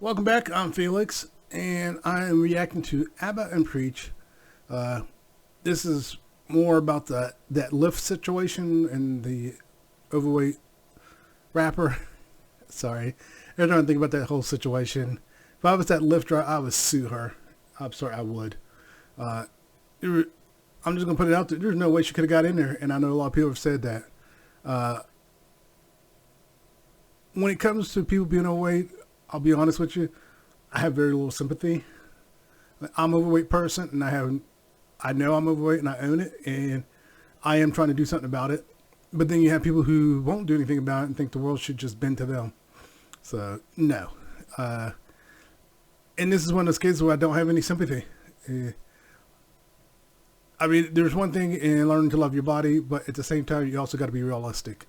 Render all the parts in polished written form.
Welcome back. I'm Felix, and I am reacting to ABBA and Preach. This is more about that lift situation and the overweight rapper. Sorry, every time I think about that whole situation, if I was that lift driver, I would sue her. I'm sorry, I would. I'm just gonna put it out there. There's no way she could have got in there, and I know a lot of people have said that. When it comes to people being overweight, I'll be honest with you, I have very little sympathy. I'm an overweight person, and I know I'm overweight, and I own it, and I am trying to do something about it. But then you have people who won't do anything about it and think the world should just bend to them. So, no. And this is one of those cases where I don't have any sympathy. I mean, there's one thing in learning to love your body, but at the same time, you also got to be realistic.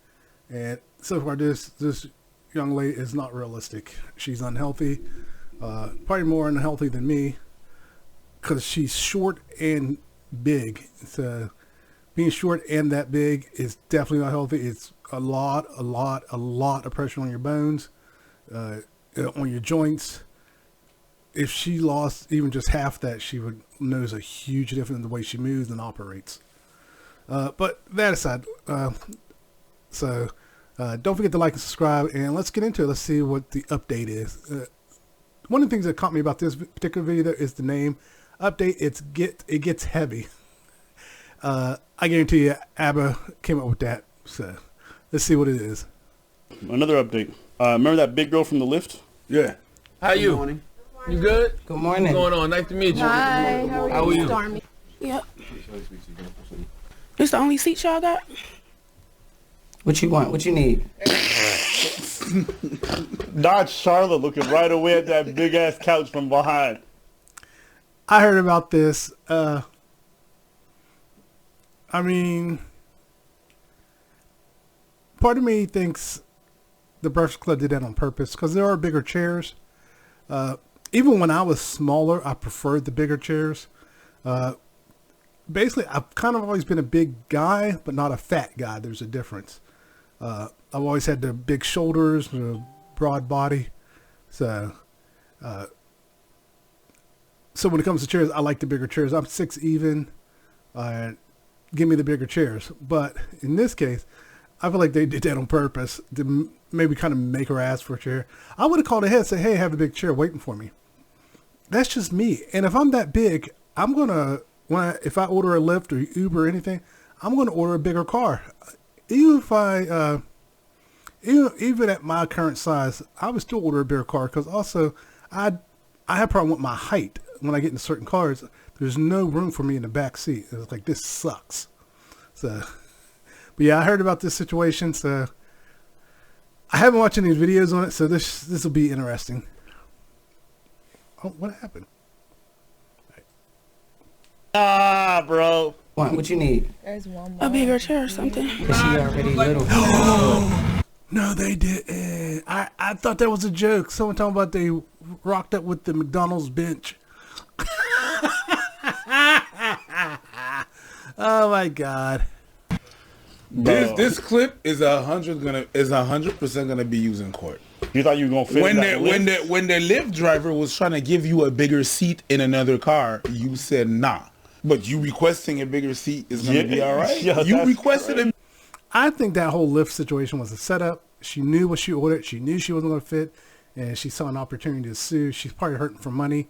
And so far, this young lady is not realistic. She's unhealthy, probably more unhealthy than me, because she's short and big. So being short and that big is definitely not healthy. It's a lot of pressure on your bones, on your joints. If she lost even just half that, she would notice a huge difference in the way she moves and operates. But that aside, don't forget to like and subscribe, and let's get into it. Let's see what the update is. One of the things that caught me about this particular video is the name. Update, it gets heavy. I guarantee you ABBA came up with that. So let's see what it is. Another update. Remember that big girl from the lift? Yeah. How you? Good morning. You good? Good morning. What's going on? Nice to meet you. Hi, How are you? Stormy. Yep. This the only seat y'all got? What you want? What you need? Not Charlotte looking right away at that big ass couch from behind. I heard about this. I mean, part of me thinks the Breakfast Club did that on purpose because there are bigger chairs. Even when I was smaller, I preferred the bigger chairs. Basically, I've kind of always been a big guy, but not a fat guy. There's a difference. I've always had the big shoulders, the broad body. So when it comes to chairs, I like the bigger chairs. I'm 6 even. Give me the bigger chairs. But in this case, I feel like they did that on purpose to maybe kind of make her ask for a chair. I would have called ahead and said, hey, I have a big chair waiting for me. That's just me. And if I'm that big, I'm going to, if I order a Lyft or Uber or anything, I'm going to order a bigger car. Even if even at my current size, I would still order a bigger car because also I have a problem with my height. When I get in certain cars, there's no room for me in the back seat. It's like, this sucks. So, but yeah, I heard about this situation. So I haven't watched any videos on it. So this will be interesting. Oh, what happened? Ah, bro. What you need? There's one more. A bigger chair or something? Cause she already little. No, they didn't. I thought that was a joke. Someone talking about they rocked up with the McDonald's bench. Oh my God. This clip is 100% gonna be used in court. You thought you were gonna fit When in that when the Lyft driver was trying to give you a bigger seat in another car, you said nah. But you requesting a bigger seat is gonna be all right. Yeah, you requested a. I think that whole Lyft situation was a setup. She knew what she ordered. She knew she wasn't going to fit, and she saw an opportunity to sue. She's probably hurting for money,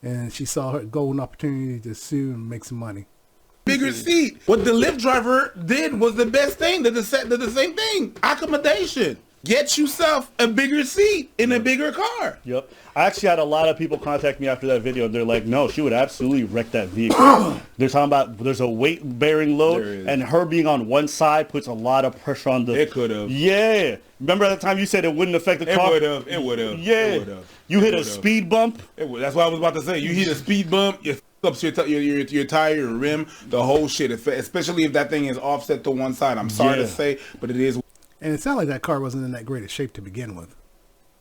and she saw her golden opportunity to sue and make some money. Bigger seat. What the Lyft driver did was the best thing. They're the same thing. Accommodation. Get yourself a bigger seat in a bigger car. Yep. I actually had a lot of people contact me after that video. They're like, no, she would absolutely wreck that vehicle. They're talking about there's a weight-bearing load, and her being on one side puts a lot of pressure on the... It could have. Yeah. Remember at the time you said it wouldn't affect the car? It would have. Yeah. It would have. You hit a speed bump? That's what I was about to say. You hit a speed bump, you up your tire, your rim, the whole shit. Especially if that thing is offset to one side. I'm sorry to say, but it is. And it sounded like that car wasn't in that great a shape to begin with.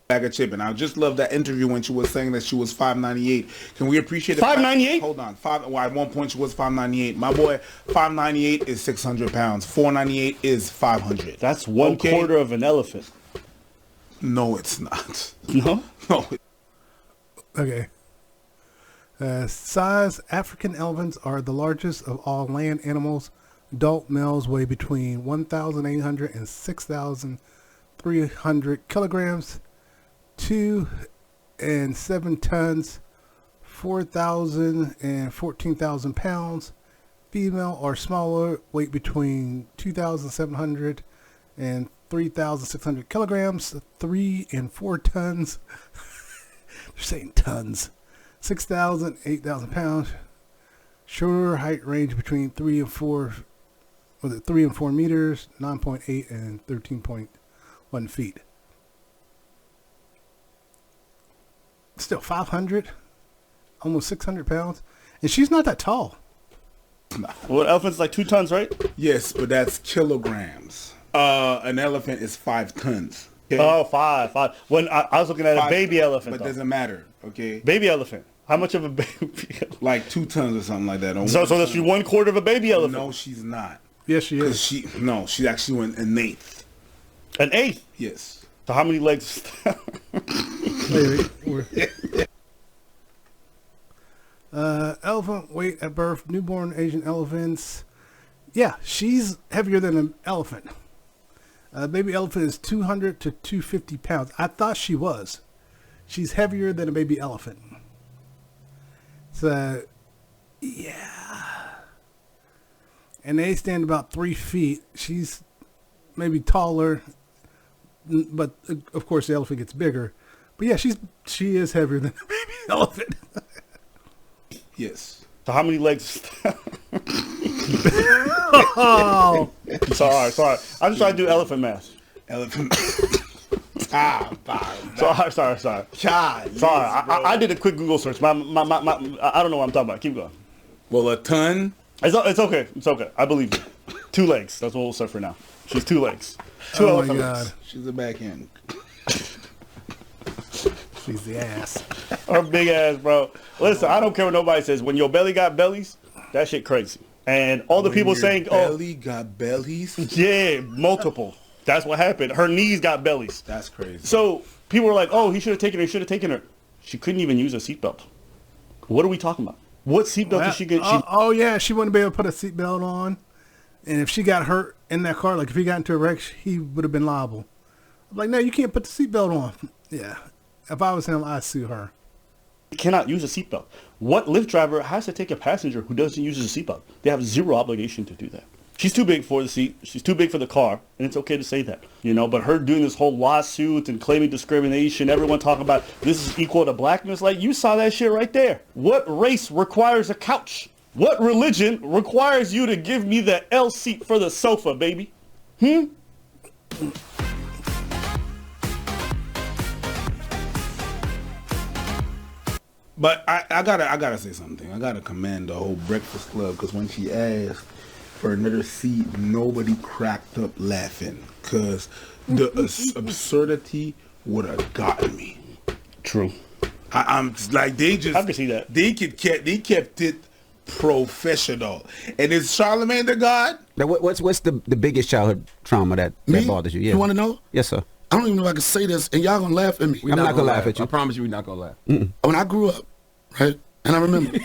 Bag of chip, and I just love that interview when she was saying that she was 598. Can we appreciate it? 598? Hold on. At one point she was 598. My boy, 598 is 600 pounds. 498 is 500. That's one quarter of an elephant. No, it's not. No? No. Okay. Size, African elephants are the largest of all land animals. Adult males weigh between 1,800 and 6,300 kilograms, 2 and 7 tons, 4,000 and 14,000 pounds. Female or smaller, weight between 2,700 and 3,600 kilograms, 3 and 4 tons. They're saying tons. 6,000, 8,000 pounds. Sure height range between 3 and 4 meters, 9.8 and 13.1 feet. Still 500, almost 600 pounds. And she's not that tall. Well, elephant's like 2 tons, right? Yes, but that's kilograms. An elephant is 5 tons. Okay? Oh, five. When I was looking at a baby elephant, but though. doesn't matter. Okay, Baby elephant. How much of a baby elephant? like 2 tons or something like that. So that's 1/4 of a baby elephant. No, she's not. Yes, she is. She actually went an eighth. An eighth. Yes. So how many legs? Elephant weight at birth, newborn Asian elephants. Yeah, she's heavier than an elephant. Baby elephant is 200 to 250 pounds. I thought she was. She's heavier than a baby elephant. So, yeah. And they stand about 3 feet. She's maybe taller, but of course the elephant gets bigger. But yeah, she is heavier than a baby elephant. Yes. So how many legs? Oh, sorry. I'm just trying to do elephant math. Elephant. Sorry. Child. Sorry. I did a quick Google search. I don't know what I'm talking about. Keep going. Well, a ton. It's okay. It's okay. I believe you. 2 legs. That's what we'll say for now. She's 2 legs. 2 oh my elephant God. legs. She's a backhand. She's the ass. Her big ass, bro. Listen, I don't care what nobody says. When your belly got bellies, that shit crazy. And all the people saying, belly got bellies. yeah, multiple. That's what happened. Her knees got bellies. That's crazy. So people were like, oh, he should have taken her. She couldn't even use a seatbelt. What are we talking about? What seatbelt did she get? Oh yeah, she wouldn't be able to put a seatbelt on. And if she got hurt in that car, like if he got into a wreck, he would have been liable. I'm like, no, you can't put the seatbelt on. Yeah. If I was him, I'd sue her. Cannot use a seatbelt. What Lyft driver has to take a passenger who doesn't use a seatbelt? They have zero obligation to do that. She's too big for the seat. She's too big for the car, and it's okay to say that, But her doing this whole lawsuit and claiming discrimination, everyone talking about this is equal to blackness. Like, you saw that shit right there. What race requires a couch? What religion requires you to give me the L seat for the sofa, baby? But I gotta say something. I gotta commend the whole Breakfast Club, because when she asked for another seat, nobody cracked up laughing, because the absurdity would have gotten me. True. I'm just like, they just, I can see that. They kept it professional. And is Charlemagne the God? Now, what's the biggest childhood trauma that bothers you? Yeah. You want to know? Yes, sir. I don't even know if I can say this, and y'all gonna laugh at me. I'm not gonna laugh at you. I promise you, we're not gonna laugh. When I grew up, right, and I remember.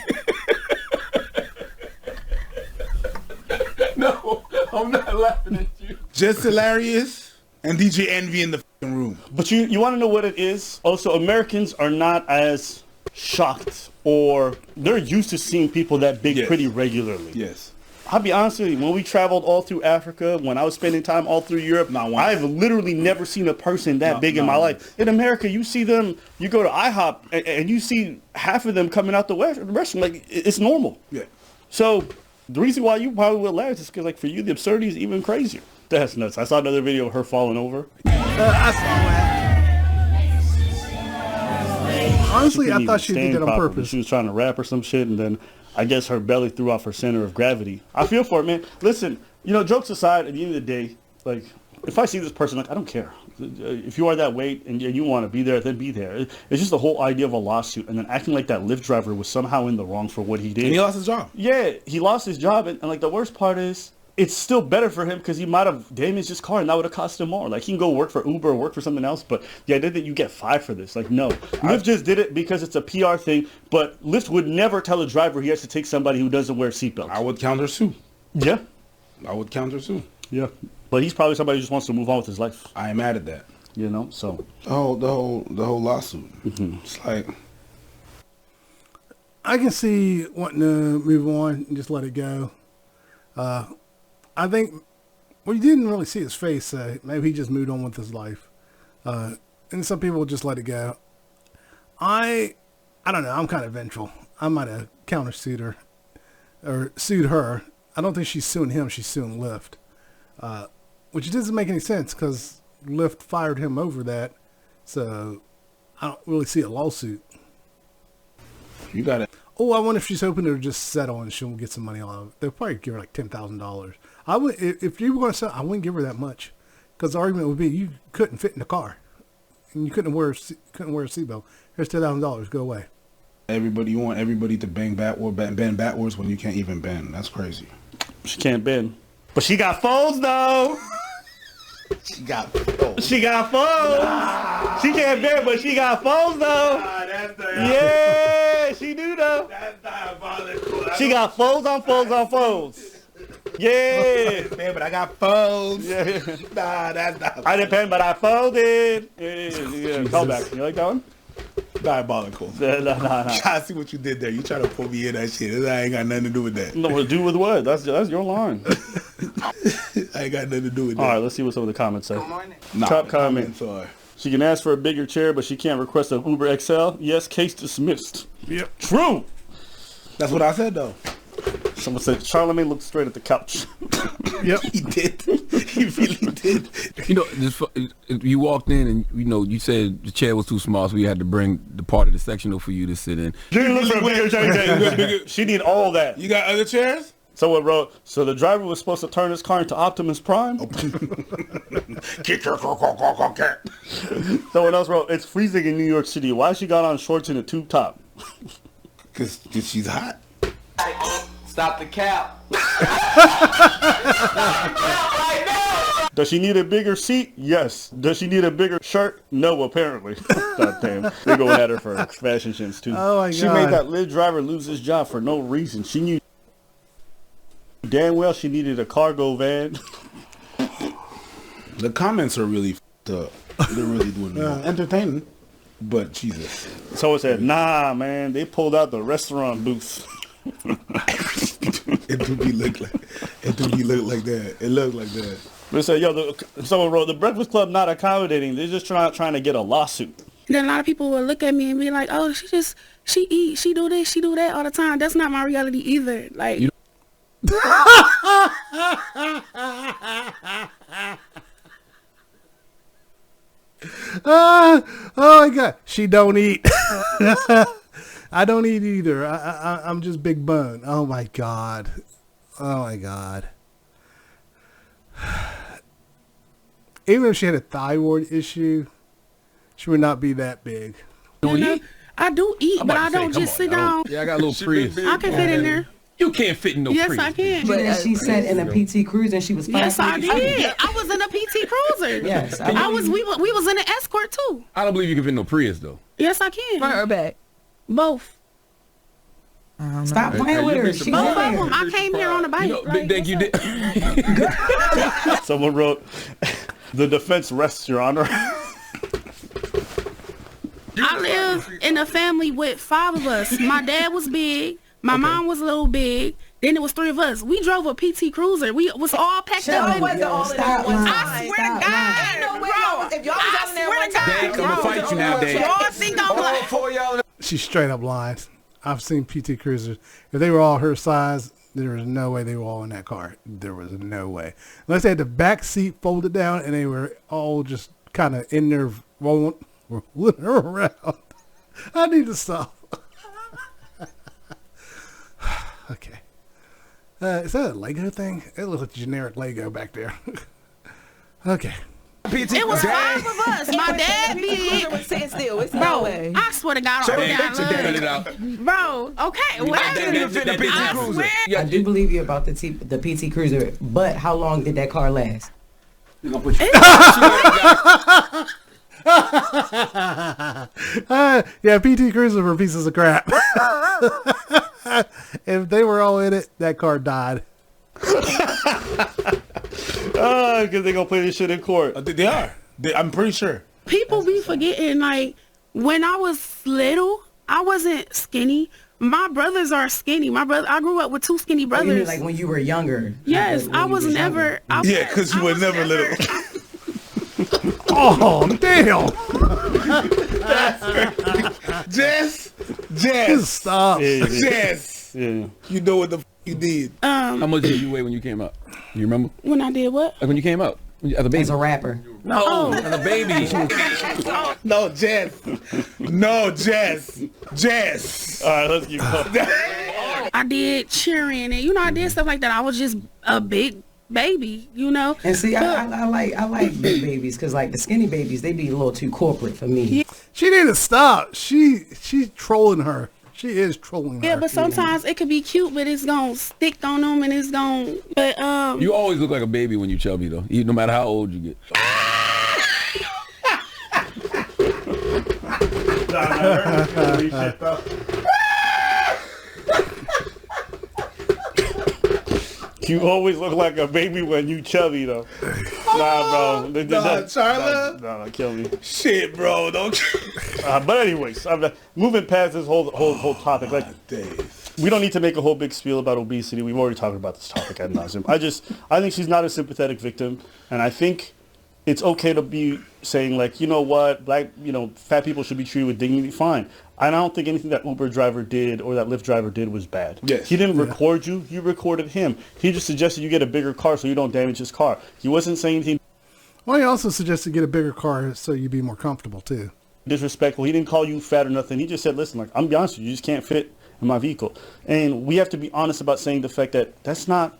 No, I'm not laughing at you. Just hilarious. And DJ Envy in the f***ing room. But you want to know what it is? Also, Americans are not as shocked, or they're used to seeing people that big pretty regularly. Yes. I'll be honest with you, when we traveled all through Africa, when I was spending time all through Europe, I've literally never seen a person that big in my life. In America, you see them, you go to IHOP, and you see half of them coming out the restaurant. Like, it's normal. Yeah. So the reason why you probably would laugh is because, like, for you, the absurdity is even crazier. That's nuts. I saw another video of her falling over. I saw that. Honestly, I thought she did that on purpose. She was trying to rap or some shit, and then I guess her belly threw off her center of gravity. I feel for it, man. Listen, jokes aside, at the end of the day, like, if I see this person, like, I don't care. If you are that weight and you want to be there, then be there. It's just the whole idea of a lawsuit and then acting like that Lyft driver was somehow in the wrong for what he did. And he lost his job. Yeah, he lost his job, and like, the worst part is, it's still better for him because he might have damaged his car and that would have cost him more. Like, he can go work for Uber or work for something else, but the idea that you get fired for this, like, no. Lyft just did it because it's a PR thing, but Lyft would never tell a driver he has to take somebody who doesn't wear seatbelts. I would counter sue. Yeah. I would counter sue. Yeah. But he's probably somebody who just wants to move on with his life. I am mad at that. You know, so. The whole lawsuit. It's like, I can see wanting to move on and just let it go. I think, well, you didn't really see his face, so maybe he just moved on with his life. And some people just let it go. I don't know. I'm kind of vengeful. I might have countersued her or sued her. I don't think she's suing him. She's suing Lyft, which doesn't make any sense because Lyft fired him over that. So I don't really see a lawsuit. you got it. Oh, I wonder if she's hoping to just settle and she'll get some money on it. They'll probably give her like $10,000. I would, if you were going to settle, I wouldn't give her that much, because the argument would be you couldn't fit in the car, and you couldn't wear a seatbelt. Here's $10,000. Go away. You want everybody to bend backwards when you can't even bend. That's crazy. She can't bend. But she got foes, though. She got foes. She got foes. She can't bend, but she got foes, though. Yeah, she do, though. That's diabolical. She got foes on foes on foes. Yeah. Man, but I got foes. Yeah. Nah, that's not I didn't bend, but I folded. Yeah. Call back. You like that one? diabolical. Nah. I see what you did there. You try to pull me in that shit. I ain't got nothing to do with that. No, do with what? That's your line. I ain't got nothing to do with that. All right, let's see what some of the comments say. Nah, Top the comment. comments are, She can ask for a bigger chair, but she can't request an Uber XL. Yes, case dismissed. Yep. True. that's what I said though. Someone said Charlemagne looked straight at the couch. Yep. He did. He really did. You know, you walked in and you said the chair was too small, so you had to bring the part of the sectional for you to sit in. She didn't look for a bigger chair. She need all that. You got other chairs? Someone wrote, so the driver was supposed to turn his car into Optimus Prime? Get your Someone else wrote, it's freezing in New York City. Why she got on shorts and a tube top? Cause she's hot. Stop the cap. Does she need a bigger seat? Yes. Does she need a bigger shirt? No, apparently. God damn. They go at her for fashion shins too. Oh my She God. made that Lyft driver lose his job for no reason. She knew damn well she needed a cargo van. The comments are really f***ed up. They're really doing it. Entertaining, but Jesus. Someone said, nah, man, they pulled out the restaurant booth. It do be look like that. It looked like that. They said, someone wrote, the Breakfast Club not accommodating. They're just trying to get a lawsuit. Then a lot of people will look at me and be like, oh, she eat, she do this, she do that all the time. That's not my reality either. Like, Oh my God. She don't eat. I don't eat either. I'm just big bone. Oh my God. Oh my God. Even if she had a thyroid issue, she would not be that big. you know, I do eat, I'm but about I to say, don't come just on, sit I down. don't- Yeah, I got a little Prius. I can fit in there. You can't fit in no Yes, Prius. I can. But as she said in a PT Cruiser, and she was 5 Yes, I feet. did. I was in a PT Cruiser. Yes, I was. We was in an Escort too. I don't believe you can fit in no Prius though. Yes, I can. Front or back? Both. Stop playing with her. She's Both of there. them. I came here on a bike. You know, Like, think you did. Someone wrote, the defense rests, Your Honor. I live in a family with 5 of us. My dad was big. My mom was a little big. Then it was 3 of us. We drove a PT Cruiser. We was all packed up. Yo, stop lying. I swear to Stop God, lying. Ain't no way y'all was- if y'all was out in there one time, Dad, come and fight you now, Dad. y'all think I'm like, She's straight up lying. I've seen PT Cruisers. If they were all her size, there was no way they were all in that car. There was no way. Unless they had the back seat folded down and they were all just kind of in there rolling around. I need to stop. Okay. Is that a Lego thing? It looks like generic Lego back there. Okay. It was 5 of us. My dad big. Sit still. It's no Bro, way. I swear to God, I got love. Bro, okay, whatever. I do believe you about the PT Cruiser, but how long did that car last? We're gonna put you. Yeah, PT Cruiser were pieces of crap. If they were all in it, that car died. Because they gonna play this shit in court. They are. I'm pretty sure. People be forgetting, like, when I was little, I wasn't skinny. My brothers are skinny. I grew up with 2 skinny Oh, brothers. you mean like when you were younger? Yes, When I you was never. Yeah, because you were never little. Oh, damn. Jess. Stop. Jess. Yeah. You know what the you did. How much did you weigh when you came out? You remember? When I did what? Like when you came out? As a baby? As a rapper. No, as a baby. No, Jess. No, Jess. Jess. All right, let's keep going. I did cheering and I did stuff like that. I was just a big baby, And see, I like big babies because like the skinny babies, they be a little too corporate for me. She need to stop. She's trolling her. She is trolling her. Yeah, but sometimes it could be cute, but it's gonna stick on them and it's gonna. But You always look like a baby when you chubby though, no matter how old you get. You always look like a baby when you chubby though. Nah, bro. Charla. Nah, kill me. Shit, bro. Don't. But anyways, moving past this whole topic, like we don't need to make a whole big spiel about obesity. We've already talked about this topic ad nauseum. I think she's not a sympathetic victim, and I think it's okay to be saying like, you know what, fat people should be treated with dignity. Fine. I don't think anything that Uber driver did or that Lyft driver did was bad. Yes. He didn't record you. You recorded him. He just suggested you get a bigger car so you don't damage his car. He wasn't saying anything Well, he also suggested get a bigger car so you'd be more comfortable too. disrespectful. He didn't call you fat or nothing. He just said, listen, like, I'm be honest with you, you just can't fit in my vehicle. And we have to be honest about saying the fact that it's not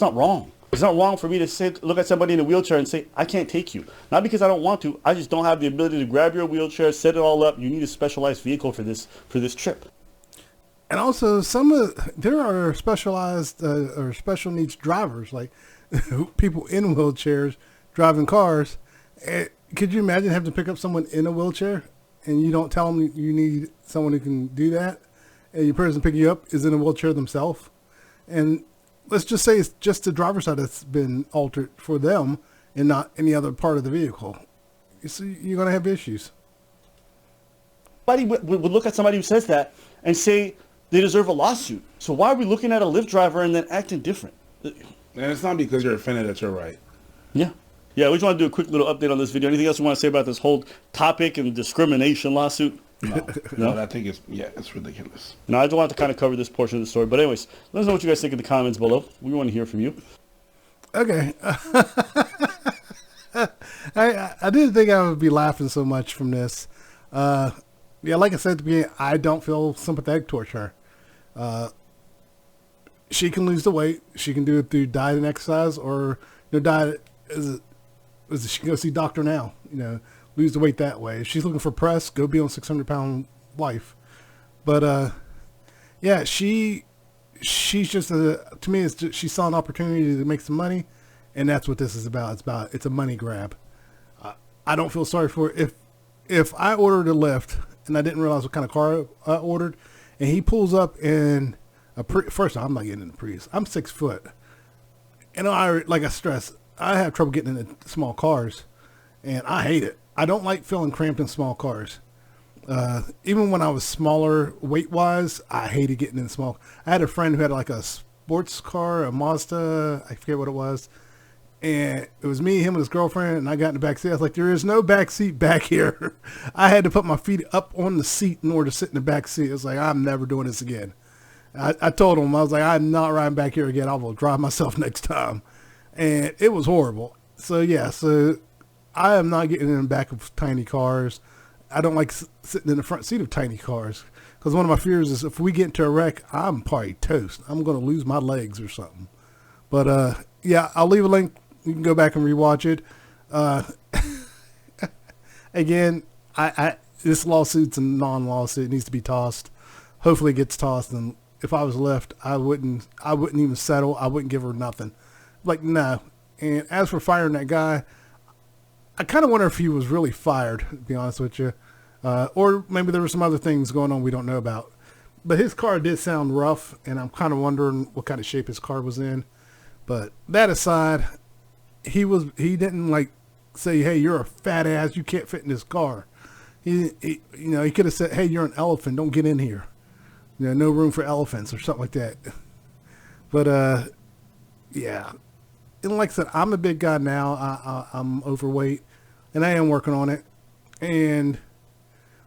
wrong. It's not wrong for me to look at somebody in a wheelchair and say, I can't take you. Not because I don't want to. I just don't have the ability to grab your wheelchair, set it all up. You need a specialized vehicle for this trip. And also, there are specialized or special needs drivers, like people in wheelchairs driving cars. Could you imagine having to pick up someone in a wheelchair and you don't tell them you need someone who can do that? And your person picking you up is in a wheelchair themselves. And let's just say it's just the driver's side that's been altered for them and not any other part of the vehicle. You're going to have issues. Somebody would look at somebody who says that and say they deserve a lawsuit. So why are we looking at a Lyft driver and then acting different? And it's not because you're offended that you're right. Yeah. Yeah, we just want to do a quick little update on this video. Anything else you want to say about this whole topic and discrimination lawsuit? No, I think it's ridiculous. No, I just wanted to kind of cover this portion of the story. But anyways, let us know what you guys think in the comments below. We want to hear from you. Okay. I didn't think I would be laughing so much from this. Yeah, like I said at the beginning, I don't feel sympathetic towards her. She can lose the weight. She can do it through diet and exercise, or diet she can go see doctor now. Lose the weight that way. If she's looking for press, go be on 600-pound life. But yeah, she's just to me, she saw an opportunity to make some money, and that's what this is about. It's a money grab. I don't feel sorry for it. If I ordered a Lyft and I didn't realize what kind of car I ordered, and he pulls up in first I'm not getting in the Prius. I'm 6 foot, and like I stress, I have trouble getting into small cars, and I hate it. I don't like feeling cramped in small cars. Even when I was smaller weight-wise, I hated getting in small. I had a friend who had like a sports car, a Mazda, I forget what it was, and it was me, him, and his girlfriend, and I got in the back seat. I was like, there is no back seat back here. I had to put my feet up on the seat in order to sit in the back seat. I was like, I'm never doing this again. I told him, I was like, I'm not riding back here again. I will drive myself next time. And it was horrible. So yeah, I am not getting in the back of tiny cars. I don't like sitting in the front seat of tiny cars, because one of my fears is if we get into a wreck, I'm probably toast. I'm going to lose my legs or something. But yeah, I'll leave a link. You can go back and rewatch it. again, this lawsuit's a non-lawsuit. It needs to be tossed. Hopefully it gets tossed. And if I was left, I wouldn't even settle. I wouldn't give her nothing. Like, no. And as for firing that guy, I kind of wonder if he was really fired, to be honest with you. Or maybe there were some other things going on we don't know about. But his car did sound rough, and I'm kind of wondering what kind of shape his car was in. But that aside, he didn't like say, hey, you're a fat ass, you can't fit in this car. He could have said, hey, you're an elephant, don't get in here. No room for elephants or something like that. But yeah. And like I said, I'm a big guy now. I'm overweight, and I am working on it. And,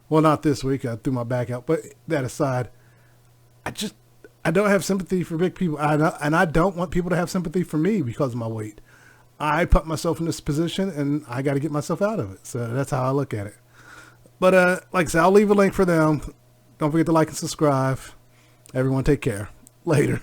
well, not this week. I threw my back out. But that aside, I don't have sympathy for big people. And I don't want people to have sympathy for me because of my weight. I put myself in this position, and I got to get myself out of it. So that's how I look at it. But like I said, I'll leave a link for them. Don't forget to like and subscribe. Everyone take care. Later.